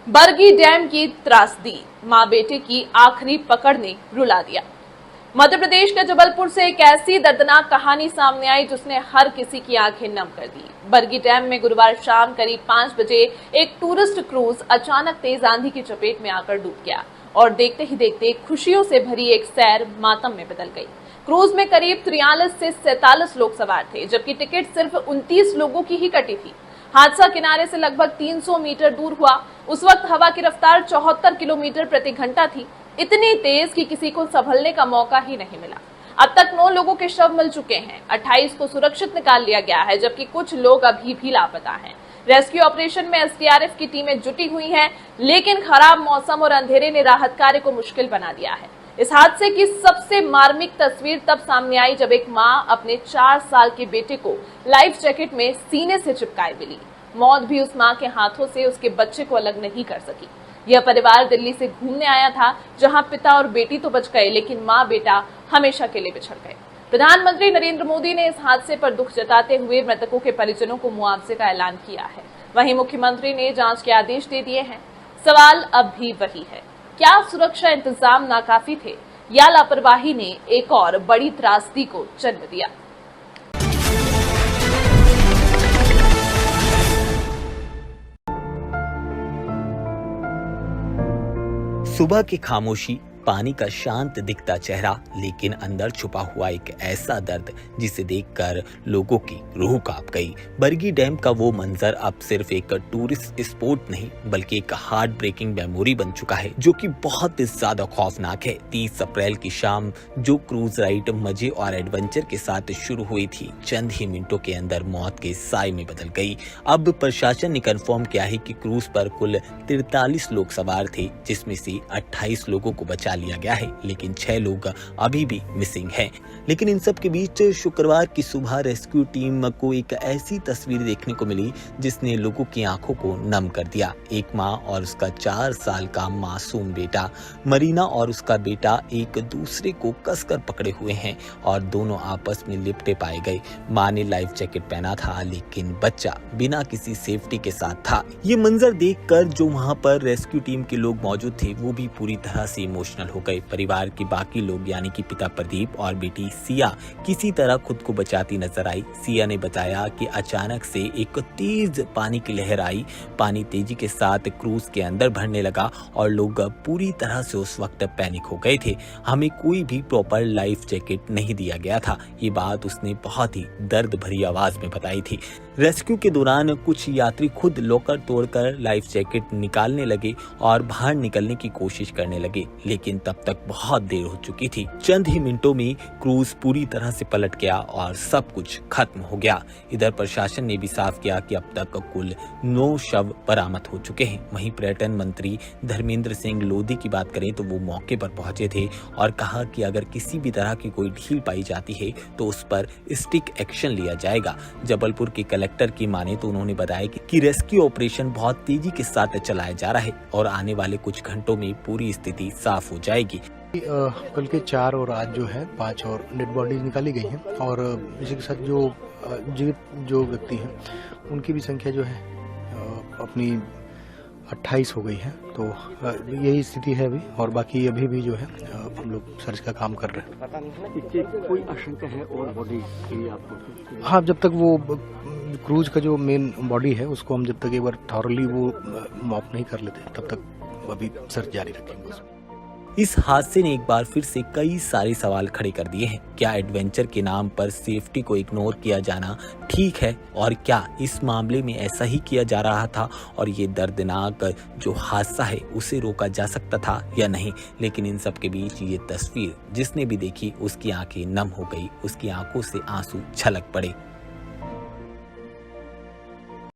Bargi dam की त्रासदी, मां बेटे की आखिरी पकड़ ने रुला दिया। मध्य प्रदेश के जबलपुर से एक ऐसी दर्दनाक कहानी सामने आई जिसने हर किसी की आंखें नम कर दी। बरगी डैम में गुरुवार शाम करीब 5 बजे एक टूरिस्ट क्रूज अचानक तेज आंधी की चपेट में आकर डूब गया और देखते ही देखते खुशियों से भरी एक सैर मातम में बदल गई। क्रूज में करीब 43 से 47 लोग सवार थे, जबकि टिकट सिर्फ 29 लोगों की ही कटी थी। हादसा किनारे से लगभग 300 मीटर दूर हुआ। उस वक्त हवा की रफ्तार 74 किलोमीटर प्रति घंटा थी, इतनी तेज कि किसी को संभलने का मौका ही नहीं मिला। अब तक 9 लोगों के शव मिल चुके हैं, 28 को सुरक्षित निकाल लिया गया है, जबकि कुछ लोग अभी भी लापता हैं। रेस्क्यू ऑपरेशन में एसडीआरएफ की टीमें जुटी हुई हैं, लेकिन खराब मौसम और अंधेरे ने राहत कार्य को मुश्किल बना दिया है। इस हादसे की सबसे मार्मिक तस्वीर तब सामने आई जब एक मां अपने 4 साल के बेटे को लाइफ जैकेट में सीने से चिपकाए मिली। मौत भी उस मां के हाथों से उसके बच्चे को अलग नहीं कर सकी। यह परिवार दिल्ली से घूमने आया था, जहां पिता और बेटी तो बच गए, लेकिन मां बेटा हमेशा के लिए बिछड़ गए। प्रधानमंत्री नरेंद्र मोदी ने इस हादसे पर दुख जताते हुए मृतकों के परिजनों को मुआवजे का ऐलान किया है। वहीं मुख्यमंत्री ने जांच के आदेश दे दिए हैं। सवाल अब भी वही है, क्या सुरक्षा इंतजाम नाकाफी थे या लापरवाही ने एक और बड़ी त्रासदी को जन्म दिया? सुबह की खामोशी, पानी का शांत दिखता चेहरा, लेकिन अंदर छुपा हुआ एक ऐसा दर्द जिसे देखकर लोगों की रूह कांप गई। बरगी डैम का वो मंजर अब सिर्फ एक टूरिस्ट स्पॉट नहीं बल्कि एक हार्ट ब्रेकिंग मेमोरी बन चुका है, जो कि बहुत ज्यादा खौफनाक है। 30 अप्रैल की शाम जो क्रूज राइड मजे और एडवेंचर के साथ शुरू हुई थी, चंद ही मिनटों के अंदर मौत के साए में बदल गई। अब प्रशासन ने कंफर्म किया है कि क्रूज पर कुल 43 लोग सवार थे, जिसमें से 28 लोगों को बचा लिया गया है, लेकिन 6 लोग अभी भी मिसिंग हैं। लेकिन इन सब के बीच शुक्रवार की सुबह रेस्क्यू टीम को एक ऐसी तस्वीर देखने को मिली जिसने लोगों की आंखों को नम कर दिया। एक मां और उसका 4 साल का मासूम बेटा मरीना और उसका बेटा एक दूसरे को कसकर पकड़े हुए हैं और दोनों आपस में लिपटे पाए गए। मां ने लाइफ जैकेट पहना था, लेकिन बच्चा बिना किसी सेफ्टी के साथ था। ये मंजर देखकर जो वहां पर रेस्क्यू टीम के लोग मौजूद थे, वो भी पूरी तरह से इमोशनल हो गए। परिवार के बाकी लोग यानी कि पिता प्रदीप और बेटी सिया किसी तरह खुद को बचाती नजर आई। सिया ने बताया कि अचानक से एक तेज पानी की लहर आई। पानी तेजी के साथ क्रूज के अंदर भरने लगा और लोग पूरी तरह से उस वक्त पैनिक हो गए थे। हमें कोई भी प्रॉपर लाइफ जैकेट नहीं दिया गया था। ये बात उसने बहुत ही दर्द भरी आवाज में बताई थी। रेस्क्यू के दौरान कुछ यात्री खुद लॉकर तोड़कर लाइफ जैकेट निकालने लगे और बाहर निकलने की कोशिश करने लगे, लेकिन तब तक बहुत देर हो चुकी थी। चंद ही मिनटों में क्रूज पूरी तरह से पलट गया और सब कुछ खत्म हो गया। इधर प्रशासन ने भी साफ किया कि अब तक कुल 9 शव बरामद हो चुके हैं। वहीं पर्यटन मंत्री धर्मेंद्र सिंह लोधी की बात करें तो वो मौके पर पहुंचे थे और कहा कि अगर किसी भी तरह की कोई ढील पाई जाती है तो उस पर स्ट्रिक्ट एक्शन लिया जाएगा। जबलपुर के कलेक्टर की माने तो उन्होंने बताया कि रेस्क्यू ऑपरेशन बहुत तेजी के साथ चलाया जा रहा है और आने वाले कुछ घंटों में पूरी स्थिति साफ हो जाएगी। कल के 4 और आज जो है 5 और डेड बॉडीज निकाली गई हैं और इसी के साथ जो जीवित जो व्यक्ति हैं उनकी भी संख्या जो है अपनी 28 हो गई है। तो यही स्थिति है अभी, और बाकी अभी भी जो है हम लोग सर्च का काम कर रहे हैं। पता नहीं है कि कोई आशंका है और बॉडी की आपको? हाँ, जब तक वो क्रूज का जो मेन बॉडी है उसको हम जब तक एक बार थॉरली वो मॉप नहीं कर लेते तब तक अभी सर्च जारी रखेंगे। इस हादसे ने एक बार फिर से कई सारे सवाल खड़े कर दिए हैं। क्या एडवेंचर के नाम पर सेफ्टी को इग्नोर किया जाना ठीक है, और क्या इस मामले में ऐसा ही किया जा रहा था और ये दर्दनाक जो हादसा है उसे रोका जा सकता था या नहीं? लेकिन इन सब के बीच ये तस्वीर जिसने भी देखी उसकी आंखें नम हो गई, उसकी आंखों से आंसू छलक पड़े।